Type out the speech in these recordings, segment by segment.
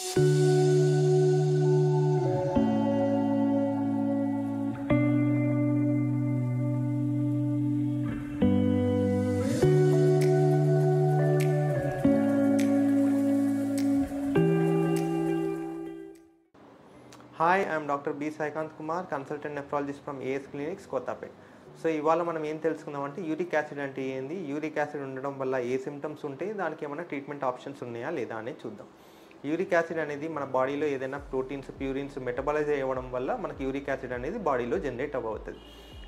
Hi, I am Dr. B. Saikant Kumar, consultant nephrologist from AS Clinics, Kottapet. So ఇవాళ మనం ఏం తెలుసుకుందామంటే uric acid అంటే ఏంది, uric acid ఉండడం వల్ల ఏ సిమ్టమ్స్ ఉంటాయి, దానికి ఏమైనా ట్రీట్మెంట్ ఆప్షన్స్ ఉన్నాయా లేదా అనేది చూద్దాం. యూరిక్ యాసిడ్ అనేది మన బాడీలో ఏదైనా ప్రోటీన్స్, ప్యూరిన్స్ మెటబాలైజ్ అవ్వడం వల్ల మనకి యూరిక్ యాసిడ్ అనేది బాడీలో జనరేట్ అవుతుంది.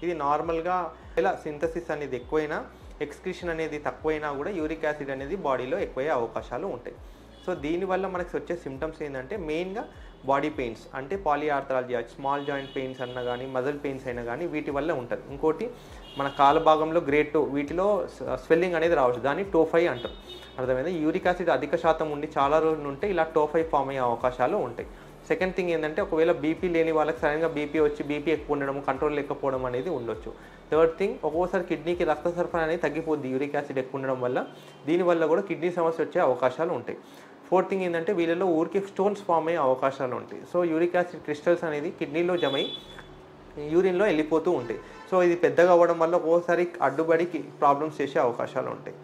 ఇది నార్మల్గా ఇలా సింథసిస్ అనేది ఎక్కువైనా, ఎక్స్క్రీషన్ అనేది తక్కువైనా కూడా యూరిక్ యాసిడ్ అనేది బాడీలో ఎక్కువయ్యే అవకాశాలు ఉంటాయి. సో దీనివల్ల మనకు వచ్చే సిమ్టమ్స్ ఏంటంటే మెయిన్గా బాడీ పెయిన్స్, అంటే పాలిఆర్థరాలజియా, స్మాల్ జాయింట్ పెయిన్స్ అన్నా కానీ, మజిల్ పెయిన్స్ అయినా కానీ వీటి వల్ల ఉంటుంది. ఇంకోటి మన కాల భాగంలో గ్రేడ్ 2 వీటిలో స్వెల్లింగ్ అనేది రావచ్చు, దాన్ని టోఫై అంటారు. అర్థమైంది. యూరిక్ యాసిడ్ అధిక శాతం ఉండి చాలా రోజులు ఉంటే ఇలా టోఫై ఫామ్ అయ్యే అవకాశాలు ఉంటాయి. సెకండ్ థింగ్ ఏంటంటే ఒకవేళ బీపీ లేని వాళ్ళకి సడన్గా బీపీ వచ్చి బీపీ ఎక్కువ ఉండడం, కంట్రోల్ లేకపోవడం అనేది ఉండొచ్చు. థర్డ్ థింగ్, ఒక్కోసారి కిడ్నీకి రక్త సరఫరా అనేది తగ్గిపోద్ది యూరిక్ యాసిడ్ ఎక్కువ ఉండడం వల్ల. దీనివల్ల కూడా కిడ్నీ సమస్య వచ్చే అవకాశాలు ఉంటాయి. ఫోర్త్ థింగ్ ఏంటంటే వీళ్ళలో ఊరికి స్టోన్స్ ఫామ్ అయ్యే అవకాశాలు ఉంటాయి. సో యూరిక్ యాసిడ్ క్రిస్టల్స్ అనేది కిడ్నీలో జమై యూరిన్లో వెళ్ళిపోతూ ఉంటాయి. సో ఇది పెద్దగా అవ్వడం వల్ల ఒక్కోసారి అడ్డుబడికి ప్రాబ్లమ్స్ చేసే అవకాశాలు ఉంటాయి.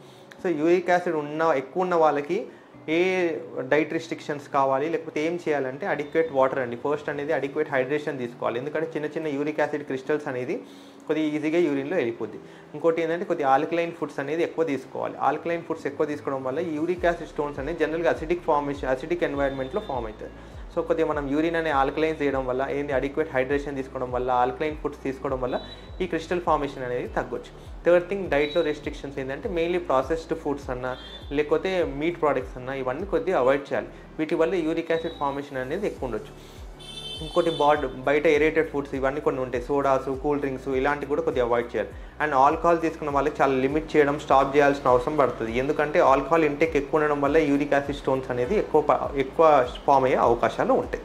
సో యూరిక్ యాసిడ్ ఎక్కువ ఉన్న వాళ్ళకి ఏ డైట్ రిస్ట్రిక్షన్స్ కావాలి, లేకపోతే ఏం చేయాలంటే అడిక్వేట్ వాటర్ అండి. ఫస్ట్ అనేది అడిక్వేట్ హైడ్రేషన్ తీసుకోవాలి, ఎందుకంటే చిన్న చిన్న యూరిక్ యాసిడ్ క్రిస్టల్స్ అనేది కొద్దిగా ఈజీగా యూరిన్లో వెళ్ళిపోద్ది. ఇంకోటి ఏంటంటే కొద్దిగా ఆల్కలైన్ ఫుడ్స్ అనేది ఎక్కువ తీసుకోవాలి. ఆల్కలైన్ ఫుడ్స్ ఎక్కువ తీసుకోవడం వల్ల యూరిక్ యాసిడ్ స్టోన్స్ అనేది జనరల్గా అసిడిక్ ఎన్వైర్న్మెంట్లో ఫామ్ అవుతుంది. సో కొద్దిగా మనం యూరిన్ అనే ఆల్కలైన్స్ చేయడం వల్ల ఏంది, అడిక్వేట్ హైడ్రేషన్ తీసుకోవడం వల్ల, ఆల్కలైన్ ఫుడ్స్ తీసుకోవడం వల్ల ఈ క్రిస్టల్ ఫార్మేషన్ అనేది తగ్గొచ్చు. థర్డ్ థింగ్, డైట్లో రెస్ట్రిక్షన్స్ ఏంటంటే మెయిన్లీ ప్రాసెస్డ్ ఫుడ్స్ అన్నా లేకపోతే మీట్ ప్రోడక్ట్స్ అన్నా ఇవన్నీ కొద్దిగా అవాయిడ్ చేయాలి. వీటి వల్ల యూరిక్ యాసిడ్ ఫార్మేషన్ అనేది ఎక్కువ ఉండొచ్చు. ఇంకోటి బయట ఎరేటెడ్ ఫుడ్స్ ఇవన్నీ కొన్ని ఉంటాయి, సోడాస్, కూల్ డ్రింక్స్ ఇలాంటివి కూడా కొద్దిగా అవాయిడ్ చేయాలి. అండ్ ఆల్కహాల్ తీసుకున్న వాళ్ళకి చాలా లిమిట్ చేయడం, స్టాప్ చేయాల్సిన అవసరం పడుతుంది. ఎందుకంటే ఆల్కహాల్ ఇంటేక్ ఎక్కువ ఉండడం వల్ల యూరిక్ యాసిడ్ స్టోన్స్ అనేది ఎక్కువ ఫామ్ అయ్యే అవకాశాలు ఉంటాయి.